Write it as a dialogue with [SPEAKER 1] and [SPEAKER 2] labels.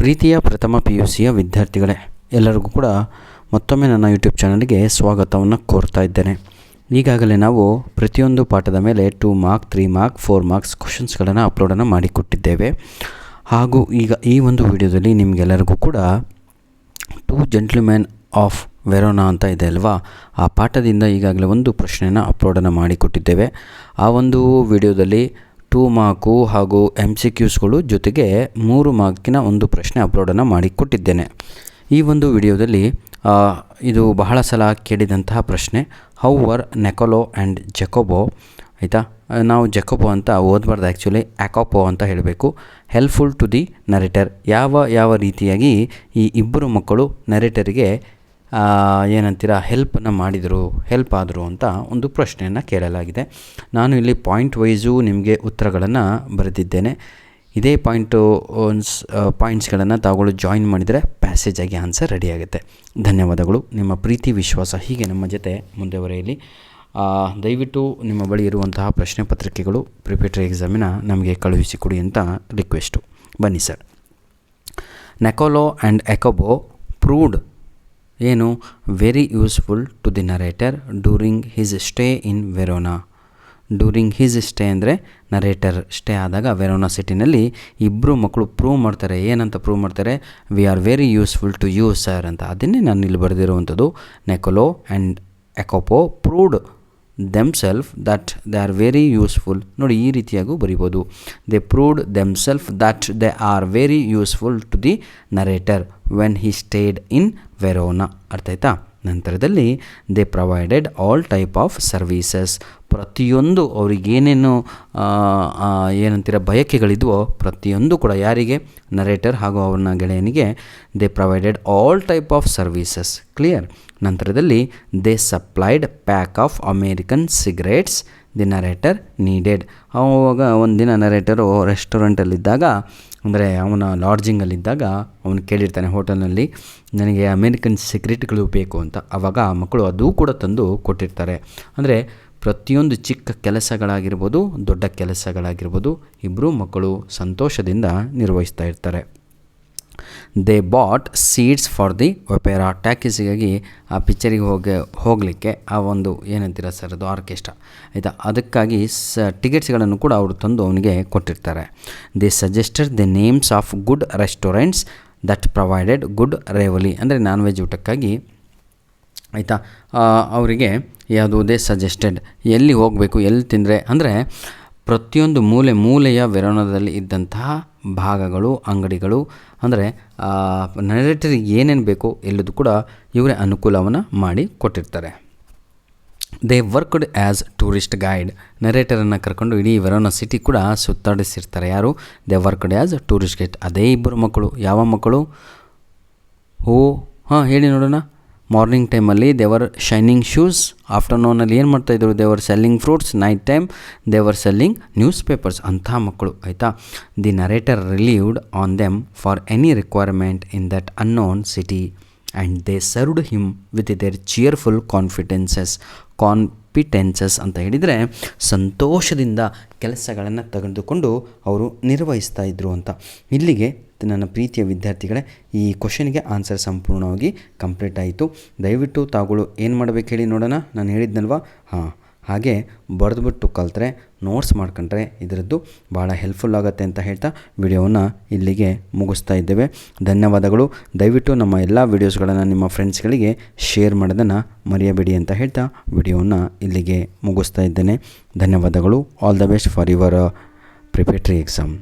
[SPEAKER 1] ಪ್ರೀತಿಯ ಪ್ರಥಮ PUCಯ ವಿದ್ಯಾರ್ಥಿಗಳೇ, ಎಲ್ಲರಿಗೂ ಕೂಡ ಮತ್ತೊಮ್ಮೆ ನನ್ನ ಯೂಟ್ಯೂಬ್ ಚಾನಲ್ಗೆ ಸ್ವಾಗತವನ್ನು ಕೋರ್ತಾ ಇದ್ದೇನೆ. ಈಗಾಗಲೇ ನಾವು ಪ್ರತಿಯೊಂದು ಪಾಠದ ಮೇಲೆ 2 ಮಾರ್ಕ್ 3 ಮಾರ್ಕ್ 4 ಮಾರ್ಕ್ಸ್ ಕ್ವಶನ್ಸ್ಗಳನ್ನು ಅಪ್ಲೋಡನ್ನು ಮಾಡಿಕೊಟ್ಟಿದ್ದೇವೆ. ಹಾಗೂ ಈಗ ಈ ಒಂದು ವಿಡಿಯೋದಲ್ಲಿ ನಿಮಗೆಲ್ಲರಿಗೂ ಕೂಡ 2 ಜೆಂಟ್ಲ್ಮೆನ್ ಆಫ್ ವೆರೋನಾ ಅಂತ ಇದೆ ಅಲ್ವಾ, ಆ ಪಾಠದಿಂದ ಈಗಾಗಲೇ ಒಂದು ಪ್ರಶ್ನೆಯನ್ನು ಅಪ್ಲೋಡನ್ನು ಮಾಡಿಕೊಟ್ಟಿದ್ದೇವೆ. ಆ ಒಂದು ವಿಡಿಯೋದಲ್ಲಿ 2 ಮಾರ್ಕು ಹಾಗೂ MCQsಗಳು ಜೊತೆಗೆ 3 ಮಾರ್ಕಿನ ಒಂದು ಪ್ರಶ್ನೆ ಅಪ್ಲೋಡನ್ನು ಮಾಡಿಕೊಟ್ಟಿದ್ದೇನೆ. ಈ ಒಂದು ವಿಡಿಯೋದಲ್ಲಿ ಇದು ಬಹಳ ಸಲ ಕೇಳಿದಂತಹ ಪ್ರಶ್ನೆ, ಹೌ ವರ್ ನೆಕೋಲೋ ಆ್ಯಂಡ್ ಜಕೋಬೋ. ಆಯಿತಾ, ನಾವು ಜಕೋಬೋ ಅಂತ ಓದಬಾರ್ದು, ಆ್ಯಕ್ಚುಲಿ ಆ್ಯಕೋಪೋ ಅಂತ ಹೇಳಬೇಕು. ಹೆಲ್ಪ್ಫುಲ್ ಟು ದಿ ನರೇಟರ್, ಯಾವ ರೀತಿಯಾಗಿ ಈ ಇಬ್ಬರು ಮಕ್ಕಳು ನರೇಟರಿಗೆ ಏನಂತೀರ ಹೆಲ್ಪ್ ಆದರು ಅಂತ ಒಂದು ಪ್ರಶ್ನೆಯನ್ನು ಕೇಳಲಾಗಿದೆ. ನಾನು ಇಲ್ಲಿ ಪಾಯಿಂಟ್ ವೈಸು ನಿಮಗೆ ಉತ್ತರಗಳನ್ನು ಬರೆದಿದ್ದೇನೆ. ಇದೇ ಪಾಯಿಂಟ್ಸ್ಗಳನ್ನು ತಾವುಗಳು ಜಾಯಿನ್ ಮಾಡಿದರೆ ಪ್ಯಾಸೇಜ್ ಆಗಿ ಆನ್ಸರ್ ರೆಡಿಯಾಗುತ್ತೆ. ಧನ್ಯವಾದಗಳು. ನಿಮ್ಮ ಪ್ರೀತಿ ವಿಶ್ವಾಸ ಹೀಗೆ ನಮ್ಮ ಜೊತೆ ಮುಂದೆವರೆಯಲಿ. ದಯವಿಟ್ಟು ನಿಮ್ಮ ಬಳಿ ಇರುವಂತಹ ಪ್ರಶ್ನೆ ಪತ್ರಿಕೆಗಳು ಪ್ರಿಪರೇಟರಿ ಎಕ್ಸಾಮಿನ ನಮಗೆ ಕಳುಹಿಸಿಕೊಡಿ ಅಂತ ರಿಕ್ವೆಸ್ಟು. ಬನ್ನಿ sir. Nicola and Jacopo proved ಏನು very useful to the narrator during his stay in Verona. During his stay ಅಂದರೆ ನರೇಟರ್ ಸ್ಟೇ ಆದಾಗ ವೆರೋನಾ ಸಿಟಿನಲ್ಲಿ ಇಬ್ಬರು ಮಕ್ಕಳು ಪ್ರೂವ್ ಮಾಡ್ತಾರೆ. ಏನಂತ ಪ್ರೂವ್ ಮಾಡ್ತಾರೆ? We are very useful to you sir ಅಂತ. ಅದನ್ನೇ ನಾನು ಇಲ್ಲಿ ಬರೆದಿರುವಂಥದ್ದು. Nicola and Jacopo proved themselves that they are very useful. ನೋಡಿ, ಈ ರೀತಿಯಾಗೂ ಬರಿಬೋದು. They proved themselves that they are very useful to the narrator when he stayed in Verona. ಅರ್ಥ ಆಯ್ತಾ? ನಂತರದಲ್ಲಿ they provided all type of services. ಪ್ರತಿಯೊಂದು ಅವ್ರಿಗೇನೇನು ಬಯಕೆಗಳಿದ್ವೋ ಪ್ರತಿಯೊಂದು ಕೂಡ ಯಾರಿಗೆ? ನರೇಟರ್ ಹಾಗೂ ಅವನ ಗೆಳೆಯನಿಗೆ they provided all type of services. Clear? ನಂತರದಲ್ಲಿ they supplied pack of American cigarettes the narrator needed. ಅವಾಗ ಒಂದಿನ ನರೇಟರು ರೆಸ್ಟೋರೆಂಟಲ್ಲಿದ್ದಾಗ, ಅಂದರೆ ಅವನ ಲಾಡ್ಜಿಂಗಲ್ಲಿದ್ದಾಗ ಅವನು ಕೇಳಿರ್ತಾನೆ ಹೋಟೆಲ್ನಲ್ಲಿ, ನನಗೆ ಅಮೇರಿಕನ್ ಸಿಗರೇಟ್ಗಳು ಬೇಕು ಅಂತ. ಆವಾಗ ಆ ಮಕ್ಕಳು ಅದೂ ಕೂಡ ತಂದು ಕೊಟ್ಟಿರ್ತಾರೆ. ಅಂದರೆ ಪ್ರತಿಯೊಂದು ಚಿಕ್ಕ ಕೆಲಸಗಳಾಗಿರ್ಬೋದು, ದೊಡ್ಡ ಕೆಲಸಗಳಾಗಿರ್ಬೋದು, ಇಬ್ಬರೂ ಮಕ್ಕಳು ಸಂತೋಷದಿಂದ ನಿರ್ವಹಿಸ್ತಾ ಇರ್ತಾರೆ. They bought seats for the opera. ಟ್ಯಾಕಿಸಿಗಾಗಿ ಆ ಪಿಕ್ಚರಿಗೆ ಹೋಗಲಿಕ್ಕೆ ಆ ಒಂದು ಏನಂತೀರ ಸರ್, ಅದು ಆರ್ಕೆಸ್ಟ್ರಾ ಆಯಿತಾ, ಅದಕ್ಕಾಗಿ ಟಿಕೆಟ್ಸ್ಗಳನ್ನು ಕೂಡ ಅವರು ತಂದು ಅವನಿಗೆ ಕೊಟ್ಟಿರ್ತಾರೆ. They suggested the names of good restaurants that provided good ravioli. ಅಂದರೆ ನಾನ್ ವೆಜ್ ಊಟಕ್ಕಾಗಿ ಆಯಿತಾ, ಅವರಿಗೆ ಯಾವುದು ದೇ ಸಜೆಸ್ಟೆಡ್, ಎಲ್ಲಿ ಹೋಗಬೇಕು, ಎಲ್ಲಿ ತಿಂದರೆ, ಅಂದರೆ ಪ್ರತಿಯೊಂದು ಮೂಲೆಯ ವೆರೋನಾದಲ್ಲಿ ಇದ್ದಂತಹ ಭಾಗಗಳು, ಅಂಗಡಿಗಳು, ಅಂದರೆ ನರೇಟರಿಗೆ ಏನೇನು ಬೇಕೋ ಎಲ್ಲದೂ ಕೂಡ ಇವರೇ ಅನುಕೂಲವನ್ನು ಮಾಡಿ ಕೊಟ್ಟಿರ್ತಾರೆ. They worked as tourist guide. ನರೇಟರನ್ನು ಕರ್ಕೊಂಡು ಇಡೀ ವೆರೋನಾ ಸಿಟಿ ಕೂಡ ಸುತ್ತಾಡಿಸಿರ್ತಾರೆ. ಯಾರು? They worked as tourist guide. ಅದೇ ಇಬ್ಬರು ಮಕ್ಕಳು. ಯಾವ ಮಕ್ಕಳು? ಹೇಳಿ ನೋಡೋಣ. ಮಾರ್ನಿಂಗ್ ಟೈಮಲ್ಲಿ ದೇವರ್ ಶೈನಿಂಗ್ ಶೂಸ್, ಆಫ್ಟರ್ನೂನಲ್ಲಿ ಏನು ಮಾಡ್ತಾಯಿದ್ರು? They were selling fruits, night time they were selling news papers. ಅಂಥ ಮಕ್ಕಳು ಆಯಿತಾ. The narrator relied on them for any requirement in that unknown city and they served him with their cheerful confidences ಅಂತ ಹೇಳಿದರೆ ಸಂತೋಷದಿಂದ ಕೆಲಸಗಳನ್ನು ತೆಗೆದುಕೊಂಡು ಅವರು ನಿರ್ವಹಿಸ್ತಾ ಇದ್ದರು ಅಂತ. ಇಲ್ಲಿಗೆ ನನ್ನ ಪ್ರೀತಿಯ ವಿದ್ಯಾರ್ಥಿಗಳೇ, ಈ ಕ್ವಶನಿಗೆ ಆನ್ಸರ್ ಸಂಪೂರ್ಣವಾಗಿ ಕಂಪ್ಲೀಟ್ ಆಯಿತು. ದಯವಿಟ್ಟು ತಾವುಗಳು ಏನು ಮಾಡಬೇಕು ಹೇಳಿ ನೋಡೋಣ. ನಾನು ಹೇಳಿದ್ನಲ್ವಾ, ಹಾಗೆ ಬರೆದುಬಿಟ್ಟು ಕಲ್ತ್ರೆ, ನೋಟ್ಸ್ ಮಾಡ್ಕೊಂಡ್ರೆ ಇದರದ್ದು ಭಾಳ ಹೆಲ್ಪ್ಫುಲ್ ಆಗುತ್ತೆ ಅಂತ ಹೇಳ್ತಾ ವಿಡಿಯೋವನ್ನು ಇಲ್ಲಿಗೆ ಮುಗಿಸ್ತಾ ಇದ್ದೇವೆ. ಧನ್ಯವಾದಗಳು. ದಯವಿಟ್ಟು ನಮ್ಮ ಎಲ್ಲ ವಿಡಿಯೋಸ್ಗಳನ್ನು ನಿಮ್ಮ ಫ್ರೆಂಡ್ಸ್ಗಳಿಗೆ ಶೇರ್ ಮಾಡೋದನ್ನು ಮರೆಯಬೇಡಿ ಅಂತ ಹೇಳ್ತಾ ವಿಡಿಯೋವನ್ನು ಇಲ್ಲಿಗೆ ಮುಗಿಸ್ತಾ ಇದ್ದೇನೆ. ಧನ್ಯವಾದಗಳು. All the best for your preparatory exam.